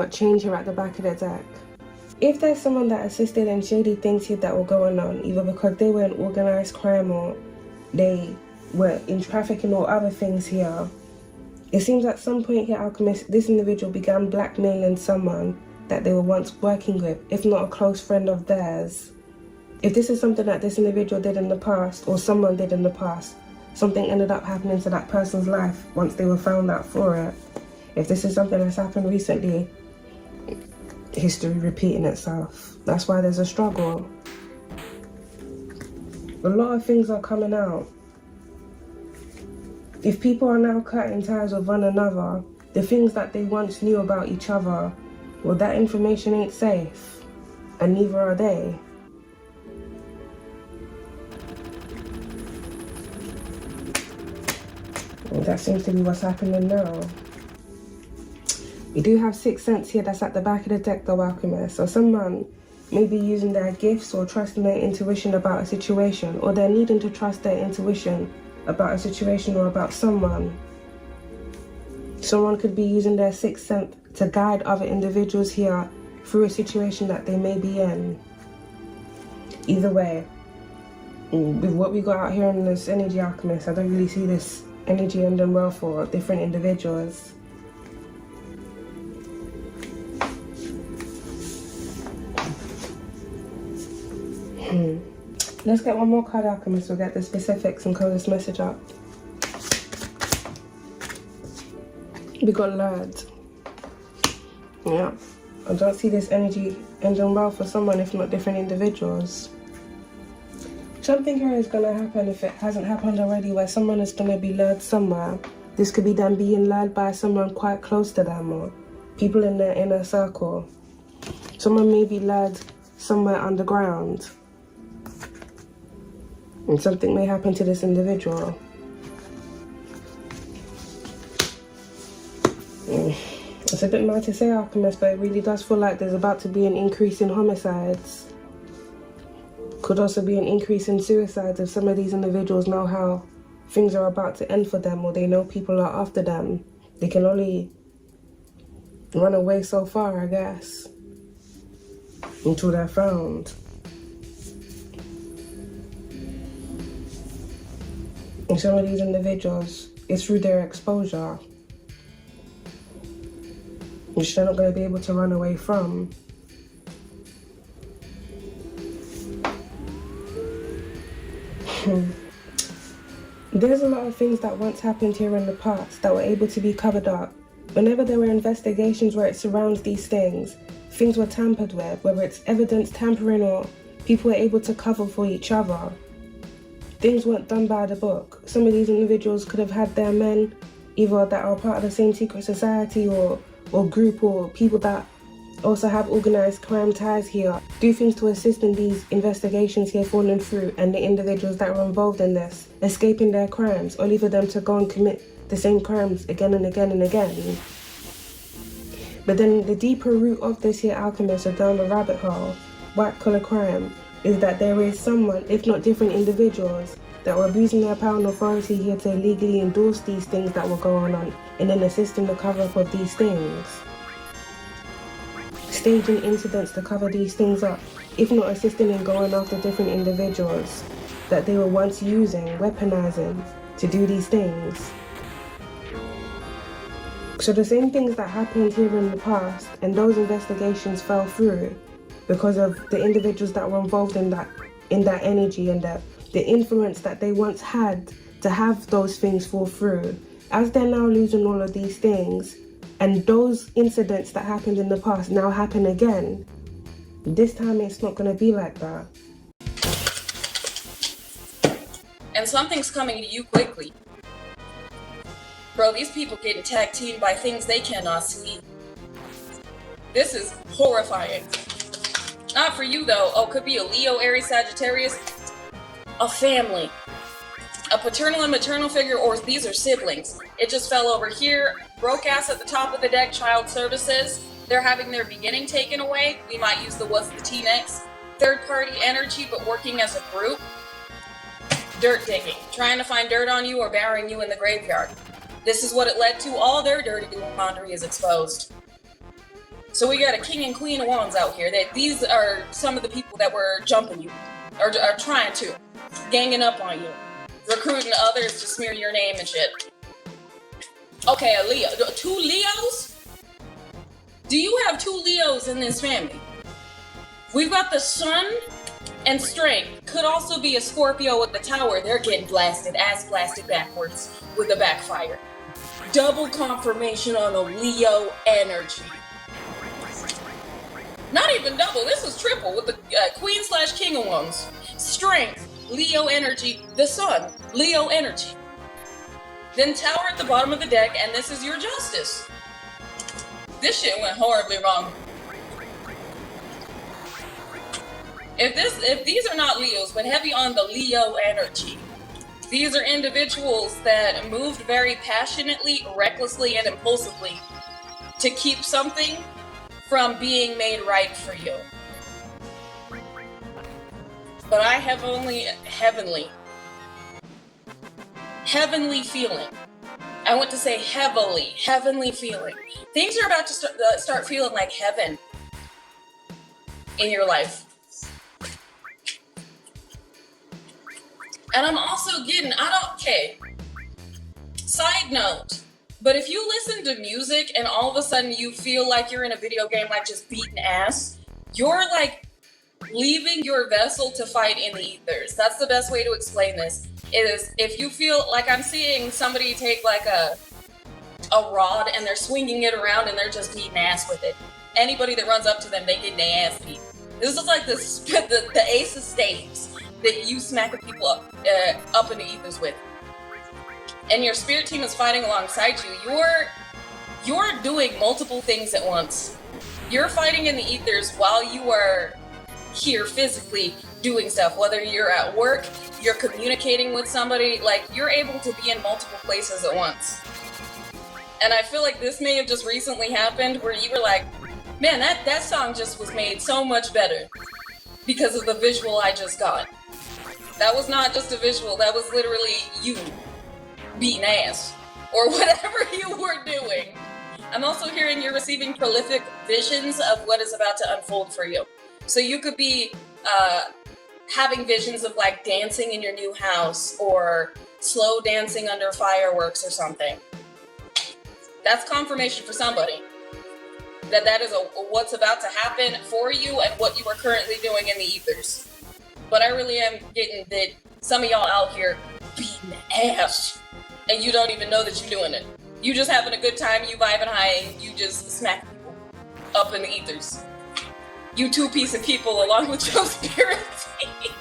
got change here at the back of the deck. If there's someone that assisted in shady things here that were going on, either because they were in organized crime or they were in trafficking or other things here, it seems at some point here, Alchemist, this individual began blackmailing someone that they were once working with, if not a close friend of theirs. If this is something that this individual did in the past, or someone did in the past, something ended up happening to that person's life once they were found out for it. If this is something that's happened recently, history repeating itself. That's why there's a struggle. A lot of things are coming out. If people are now cutting ties with one another, the things that they once knew about each other, well, that information ain't safe, and neither are they. And that seems to be what's happening now. We do have Sixth Sense here that's at the back of the deck though, Alchemist. So someone may be using their gifts or trusting their intuition about a situation, or they're needing to trust their intuition about a situation or about someone. Someone could be using their Sixth Sense to guide other individuals here through a situation that they may be in. Either way, with what we got out here in this energy, Alchemist, I don't really see this energy ending well for different individuals. Let's get one more card, Alchemist. We'll get the specifics and close this message up. We got Lord. Yeah, I don't see this energy ending well for someone, if not different individuals. Something here is going to happen, if it hasn't happened already, where someone is going to be lured somewhere. This could be them being lured by someone quite close to them, or people in their inner circle. Someone may be lured somewhere underground, and something may happen to this individual. It's a bit mad to say, Alchemist, but it really does feel like there's about to be an increase in homicides. Could also be an increase in suicides if some of these individuals know how things are about to end for them, or they know people are after them. They can only run away so far, I guess, until they're found. And some of these individuals, it's through their exposure, which they're not going to be able to run away from. There's a lot of things that once happened here in the past that were able to be covered up. Whenever there were investigations where it surrounds these things were tampered with, whether it's evidence tampering or people were able to cover for each other. Things weren't done by the book. Some of these individuals could have had their men, either that are part of the same secret society or group, or people that also have organized crime ties here, do things to assist in these investigations here falling through, and the individuals that were involved in this escaping their crimes, or leaving them to go and commit the same crimes again and again and again. But then the deeper root of this here, Alchemist, or down the rabbit hole, white collar crime, is that there is someone, if not different individuals, that were abusing their power and authority here to illegally endorse these things that were going on, and then assisting the cover-up of these things. Staging incidents to cover these things up, if not assisting in going after different individuals that they were once using, weaponizing to do these things. So the same things that happened here in the past, and those investigations fell through because of the individuals that were involved in that energy and the influence that they once had to have those things fall through. As they're now losing all of these things, and those incidents that happened in the past now happen again, this time it's not going to be like that. And something's coming to you quickly. Bro, these people getting tag teamed by things they cannot see. This is horrifying. Not for you though. Oh, could be a Leo, Aries, Sagittarius. A family. A paternal and maternal figure, or these are siblings. It just fell over here. Broke ass at the top of the deck, child services. They're having their beginning taken away. We might use the what's the T next. Third party energy, but working as a group. Dirt digging. Trying to find dirt on you or burying you in the graveyard. This is what it led to. All their dirty laundry is exposed. So we got a king and queen of wands out here. That these are some of the people that were jumping you, or are trying to, ganging up on you, recruiting others to smear your name and shit. Okay, a Leo. 2 Leos? Do you have 2 Leos in this family? We've got the sun and strength. Could also be a Scorpio with the tower. They're getting blasted, ass blasted backwards with a backfire. Double confirmation on a Leo energy. Not even double, this is triple with the queen/king of wands. Strength, Leo energy. The sun, Leo energy. Then tower at the bottom of the deck, and this is your justice. This shit went horribly wrong. If these are not Leos, but heavy on the Leo energy, these are individuals that moved very passionately, recklessly, and impulsively to keep something from being made right for you. But I have only heavenly feeling. I want to say heavenly feeling. Things are about to start feeling like heaven in your life. And I'm also getting, side note, but if you listen to music and all of a sudden you feel like you're in a video game, like just beating ass, you're like leaving your vessel to fight in the ethers. That's the best way to explain this. Is if you feel like I'm seeing somebody take like a rod and they're swinging it around and they're just beating ass with it. Anybody that runs up to them, they get their ass beat. This is like the ace of spades that you smack people up in the ethers with. And your spirit team is fighting alongside you. You're doing multiple things at once. You're fighting in the ethers while you are here physically doing stuff. Whether you're at work, you're communicating with somebody, like you're able to be in multiple places at once. And I feel like this may have just recently happened where you were like, man, that song just was made so much better because of the visual I just got. That was not just a visual, that was literally you beating ass or whatever you were doing. I'm also hearing you're receiving prolific visions of what is about to unfold for you. So you could be having visions of like dancing in your new house or slow dancing under fireworks or something. That's confirmation for somebody that is what's about to happen for you and what you are currently doing in the ethers. But I really am getting that some of y'all out here beating ass and you don't even know that you're doing it. You just having a good time, you vibing high, and you just smack people up in the ethers. You 2 piece of people along with your spirit team.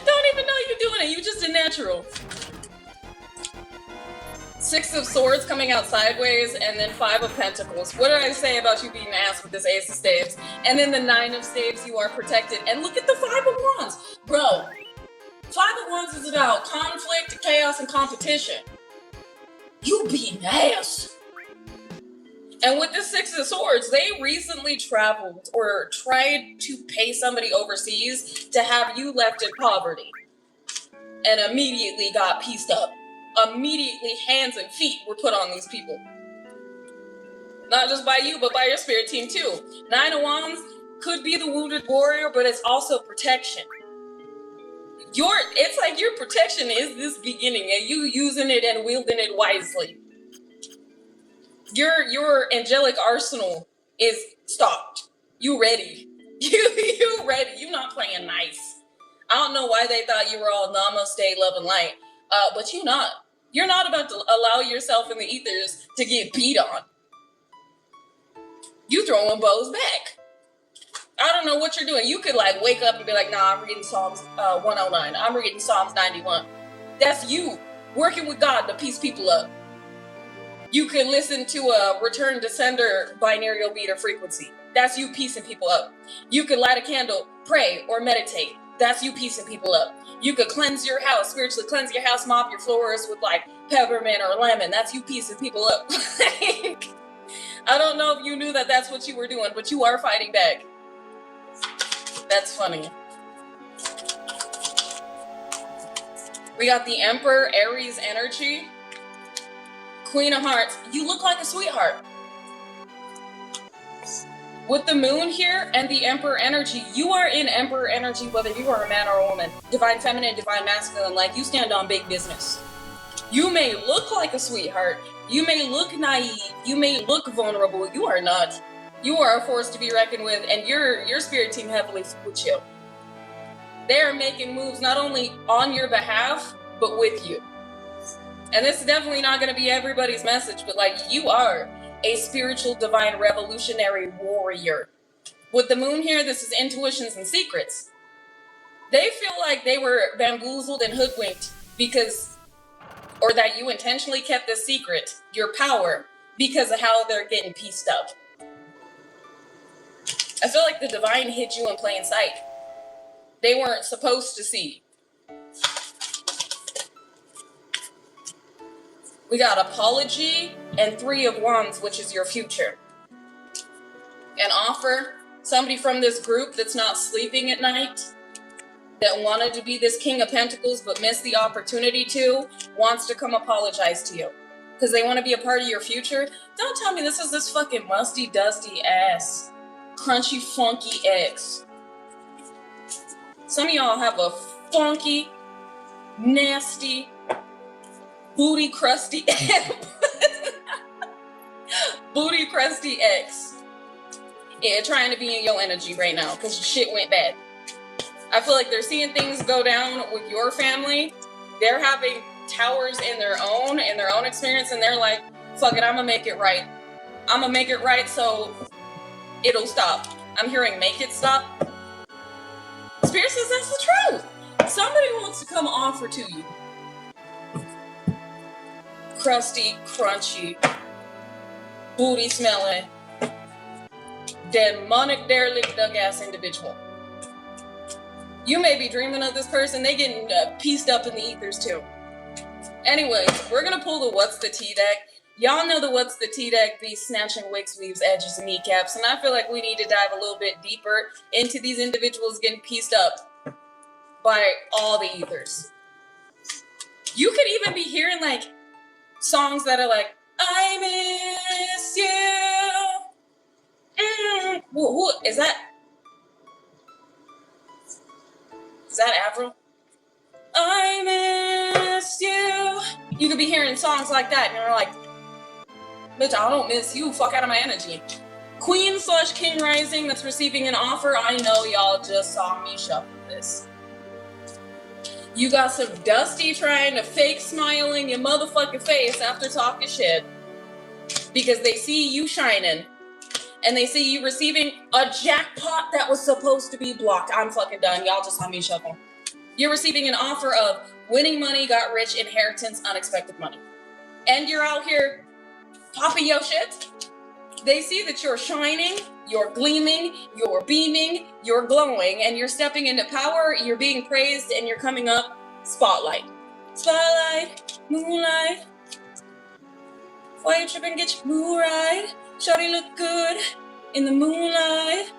Don't even know you're doing it, you just a natural. 6 of swords coming out sideways, and then 5 of pentacles. What did I say about you being ass with this ace of staves? And then the 9 of staves, you are protected. And look at the 5 of wands. Bro, 5 of wands is about conflict, chaos, and competition. You beating ass. And with the 6 of swords, they recently traveled or tried to pay somebody overseas to have you left in poverty. And immediately got pieced up. Immediately hands and feet were put on these people. Not just by you, but by your spirit team too. 9 of wands could be the wounded warrior, but it's also protection. It's like your protection is this beginning and you using it and wielding it wisely. Your angelic arsenal is stocked. You ready. You ready. You not playing nice. I don't know why they thought you were all namaste, love and light. But you're not. You're not about to allow yourself in the ethers to get beat on. You throwing bows back. I don't know what you're doing. You could like wake up and be like, nah, I'm reading Psalms 109. I'm reading Psalms 91. That's you working with God to piece people up. You could listen to a return to sender binaural beat or frequency. That's you piecing people up. You could light a candle, pray, or meditate. That's you piecing people up. You could cleanse your house, spiritually cleanse your house, mop your floors with like peppermint or lemon. That's you piecing people up. I don't know if you knew that that's what you were doing, but you are fighting back. That's funny. We got the Emperor, Aries energy. Queen of Hearts, you look like a sweetheart. With the moon here and the Emperor energy, you are in Emperor energy whether you are a man or a woman. Divine feminine, divine masculine, like you stand on big business. You may look like a sweetheart, you may look naive, you may look vulnerable, you are not. You are a force to be reckoned with, and your spirit team heavily with you. They are making moves not only on your behalf, but with you. And this is definitely not going to be everybody's message, but like you are a spiritual, divine, revolutionary warrior. With the moon here, this is intuitions and secrets. They feel like they were bamboozled and hoodwinked because, or that you intentionally kept this secret, your power, because of how they're getting pieced up. I feel like the divine hit you in plain sight. They weren't supposed to see. We got apology and 3 of Wands, which is your future. An offer, somebody from this group that's not sleeping at night, that wanted to be this King of Pentacles but missed the opportunity to, wants to come apologize to you. Because they want to be a part of your future. Don't tell me this is this fucking musty, dusty ass, crunchy, funky ex. Some of y'all have a funky, nasty, booty crusty booty crusty ex. Yeah, trying to be in your energy right now because shit went bad. I feel like they're seeing things go down with your family. They're having towers in their own experience, and they're like, fuck it, I'm gonna make it right. I'm gonna make it right so it'll stop. I'm hearing make it stop. Spirit says that's the truth. Somebody wants to come offer to you. Crusty, crunchy, booty smelling, demonic, derelict, dug ass individual. You may be dreaming of this person. They getting pieced up in the ethers too. Anyways, we're gonna pull the What's the Tea deck. Y'all know the What's the Tea deck be snatching wigs, weaves, edges, and kneecaps, and I feel like we need to dive a little bit deeper into these individuals getting pieced up by all the ethers. You could even be hearing like songs that are like, I miss you. Who is that? Is that Avril? I miss you. You could be hearing songs like that and you're like, bitch, I don't miss you. Fuck out of my energy. Queen/King rising that's receiving an offer. I know y'all just saw me shuffle this. You got some Dusty trying to fake smile in your motherfucking face after talking shit because they see you shining and they see you receiving a jackpot that was supposed to be blocked. I'm fucking done. Y'all just saw me shuffle. You're receiving an offer of winning money, got rich, inheritance, unexpected money. And you're out here popping your shit. They see that you're shining, you're gleaming, you're beaming, you're glowing, and you're stepping into power, you're being praised, and you're coming up spotlight. Spotlight, moonlight. Why you tripping, get your mood right? Shawty look good in the moonlight.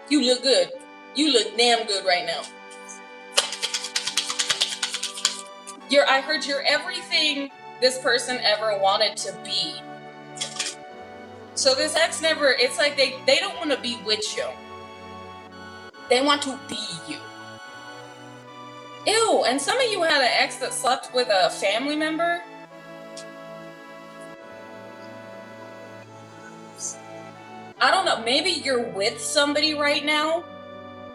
You look good. You look damn good right now. I heard you're everything this person ever wanted to be. So this ex never, it's like they don't want to be with you. They want to be you. Ew, and some of you had an ex that slept with a family member. I don't know, maybe you're with somebody right now.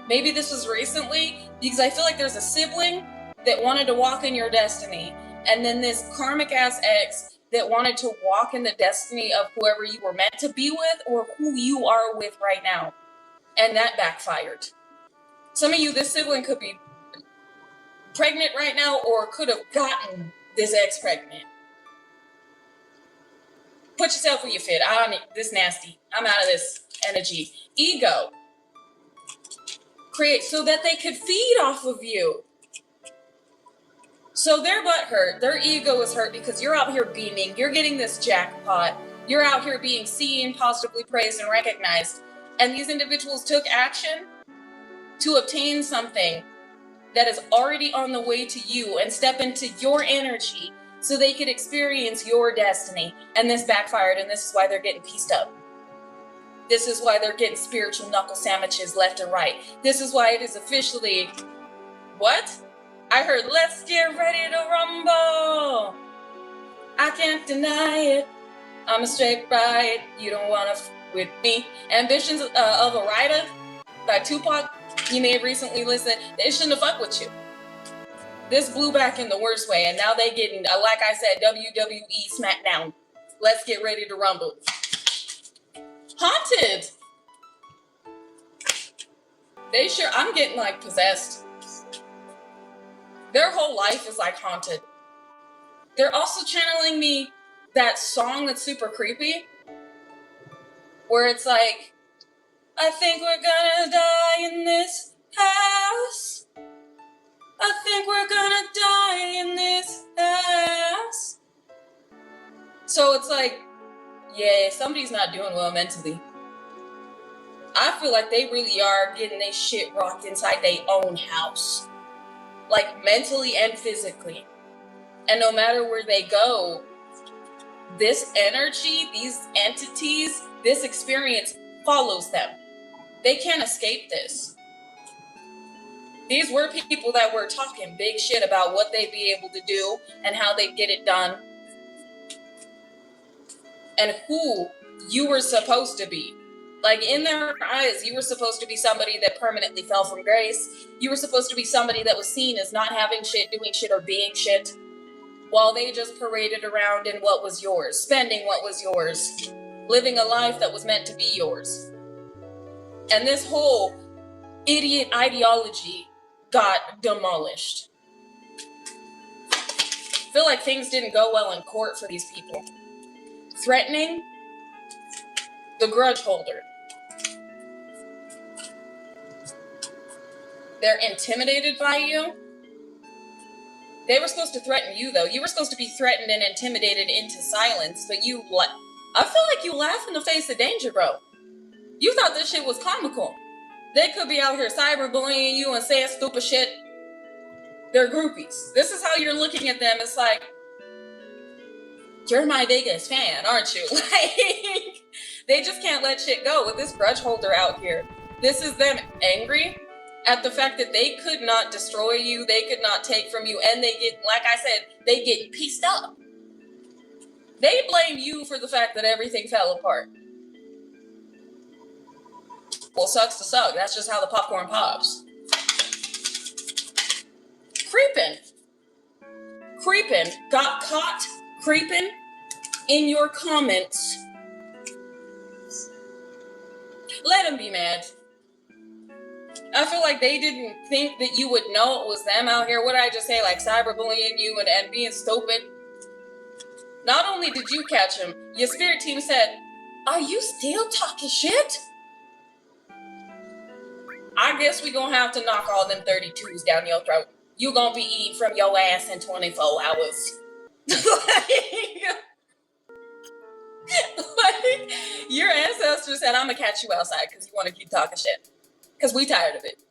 Maybe this was recently, because I feel like there's a sibling that wanted to walk in your destiny. And then this karmic ass ex that wanted to walk in the destiny of whoever you were meant to be with or who you are with right now. And that backfired. Some of you, this sibling could be pregnant right now or could have gotten this ex pregnant. Put yourself where you fit. I don't need this nasty. I'm out of this energy. Ego. Create so that they could feed off of you. So their butt hurt, their ego is hurt because you're out here beaming, you're getting this jackpot, you're out here being seen, positively praised, and recognized. And these individuals took action to obtain something that is already on the way to you and step into your energy so they could experience your destiny. And this backfired, and this is why they're getting pieced up. This is why they're getting spiritual knuckle sandwiches left and right. This is why it is officially, what? I heard, let's get ready to rumble. I can't deny it. I'm a straight ride. You don't want to with me. Ambitions of a Rider by Tupac. You may have recently listened. They shouldn't have fucked with you. This blew back in the worst way, and now they getting, like I said, WWE SmackDown. Let's get ready to rumble. Haunted. They sure, I'm getting like possessed. Their whole life is like haunted. They're also channeling me that song that's super creepy, where it's like, I think we're gonna die in this house. I think we're gonna die in this house. So it's like, yeah, somebody's not doing well mentally. I feel like they really are getting their shit rocked inside their own house. Like mentally and physically. And no matter where they go, this energy, these entities, this experience follows them. They can't escape this. These were people that were talking big shit about what they'd be able to do and how they'd get it done. And who you were supposed to be. Like, in their eyes, you were supposed to be somebody that permanently fell from grace. You were supposed to be somebody that was seen as not having shit, doing shit, or being shit, while they just paraded around in what was yours, spending what was yours, living a life that was meant to be yours. And this whole idiot ideology got demolished. I feel like things didn't go well in court for these people. Threatening the grudge holder. They're intimidated by you. They were supposed to threaten you, though. You were supposed to be threatened and intimidated into silence, but I feel like you laugh in the face of danger, bro. You thought this shit was comical. They could be out here cyberbullying you and saying stupid shit. They're groupies. This is how you're looking at them. It's like, you're my biggest fan, aren't you? Like, they just can't let shit go with this grudge holder out here. This is them angry at the fact that they could not destroy you, they could not take from you, and they get, like I said, they get pieced up. They blame you for the fact that everything fell apart. Well, sucks to suck. That's just how the popcorn pops. Creeping. Got caught creeping in your comments. Let them be mad. I feel like they didn't think that you would know it was them out here. What did I just say? Like cyberbullying you and being stupid. Not only did you catch him, your spirit team said, are you still talking shit? I guess we gonna have to knock all them 32s down your throat. You gonna be eating from your ass in 24 hours. like, your ancestors said, I'm gonna catch you outside because you want to keep talking shit. Because we tired of it.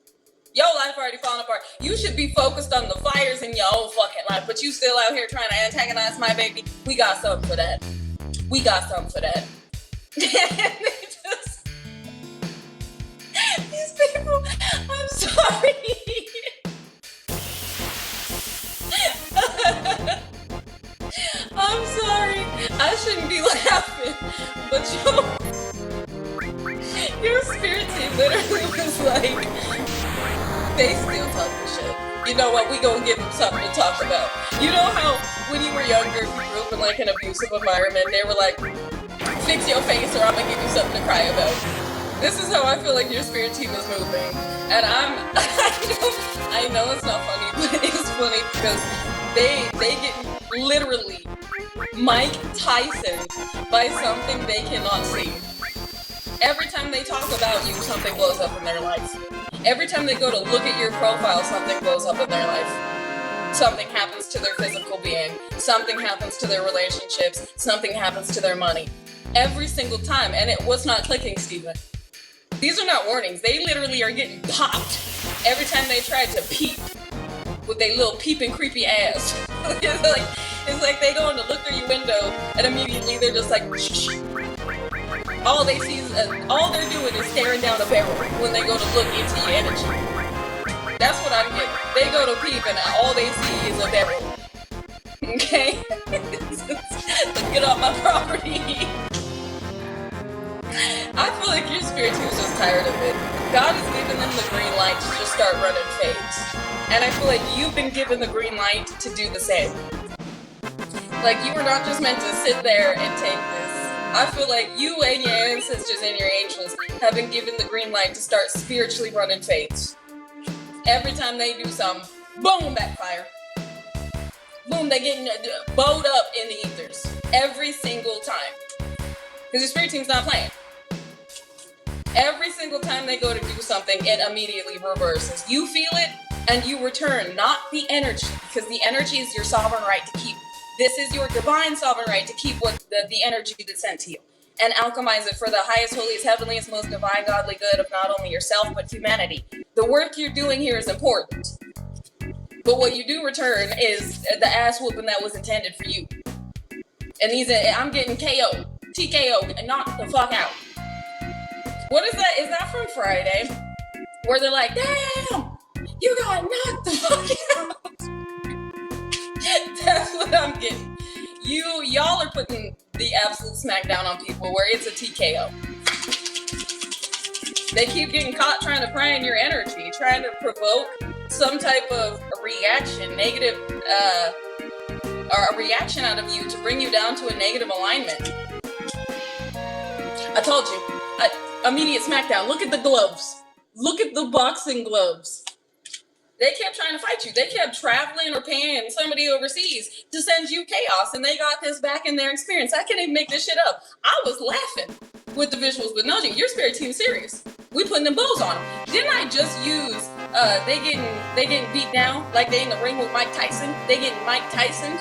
Your life already falling apart. You should be focused on the fires in your own fucking life, but you still out here trying to antagonize my baby. We got something for that. These people, I'm sorry. I'm sorry. I shouldn't be laughing, but your spirit team literally was like, they still talking shit. You know what? We gonna give them something to talk about. You know how when you were younger, you grew up in like an abusive environment, they were like, fix your face or I'm gonna give you something to cry about. This is how I feel like your spirit team is moving. And I know it's not funny, but it's funny because they get literally Mike Tyson by something they cannot see. Every time they talk about you, something blows up in their life. Every time they go to look at your profile, something blows up in their life. Something happens to their physical being. Something happens to their relationships. Something happens to their money. Every single time. And it was not clicking, Steven. These are not warnings. They literally are getting popped every time they try to peep with their little peeping creepy ass. It's like they go in to look through your window and immediately they're just like, shh. all they see is, all they're doing is staring down a barrel when they go to look into your energy. That's what I'm getting. They go to peep and all they see is a barrel. Okay? Let's get off my property. I feel like your spirit team is just tired of it. God is giving them the green light to just start running fades. And I feel like you've been given the green light to do the same. Like, you were not just meant to sit there and take this. I feel like you and your ancestors and your angels have been given the green light to start spiritually running fades. Every time they do something, boom, backfire. Boom, they getting bowed up in the ethers. Every single time. Because the spirit team's not playing. Every single time they go to do something, it immediately reverses. You feel it and you return, not the energy, because the energy is your sovereign right to keep. This is your divine sovereign right to keep what the energy that's sent to you and alchemize it for the highest, holiest, heavenliest, most divine, godly good of not only yourself, but humanity. The work you're doing here is important. But what you do return is the ass whooping that was intended for you. And I'm getting KO, TKO, and knock the fuck out. What is that? Is that from Friday? Where they're like, damn, you got knocked the fuck out. That's what I'm getting. Y'all are putting the absolute smackdown on people where it's a TKO. They keep getting caught trying to pry in your energy, trying to provoke some type of reaction, negative, or a reaction out of you to bring you down to a negative alignment. I told you. Immediate smackdown. Look at the gloves. Look at the boxing gloves. They kept trying to fight you. They kept traveling or paying somebody overseas to send you chaos, and they got this back in their experience. I can't even make this shit up. I was laughing with the visuals, but no, your spirit team's serious. We putting them bows on them. Didn't I just use they getting beat down like they in the ring with Mike Tyson? They getting Mike Tyson.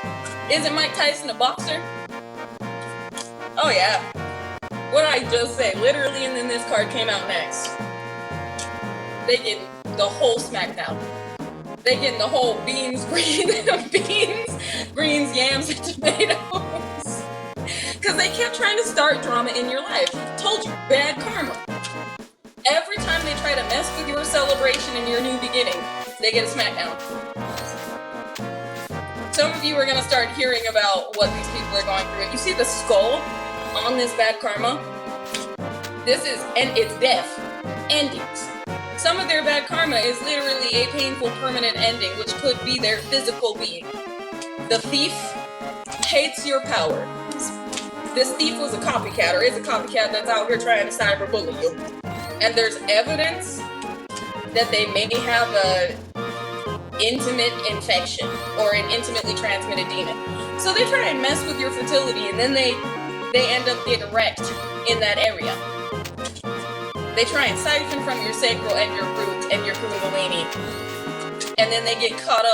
Isn't Mike Tyson a boxer? Oh yeah. What did I just say? Literally, and then this card came out next. They getting the whole smackdown. They getting the whole beans, greens, yams, and tomatoes. Because they kept trying to start drama in your life. Told you, bad karma. Every time they try to mess with your celebration and your new beginning, they get a smackdown. Some of you are going to start hearing about what these people are going through. You see the skull on this bad karma? And it's death. Endings. Some of their bad karma is literally a painful permanent ending, which could be their physical being. The thief hates your power. This thief was a copycat, or is a copycat that's out here trying to cyberbully you. And there's evidence that they may have a intimate infection or an intimately transmitted demon. So they try and mess with your fertility, and then they end up getting wrecked in that area. They try and siphon from your sacral and your root and your kundalini, and then they get caught up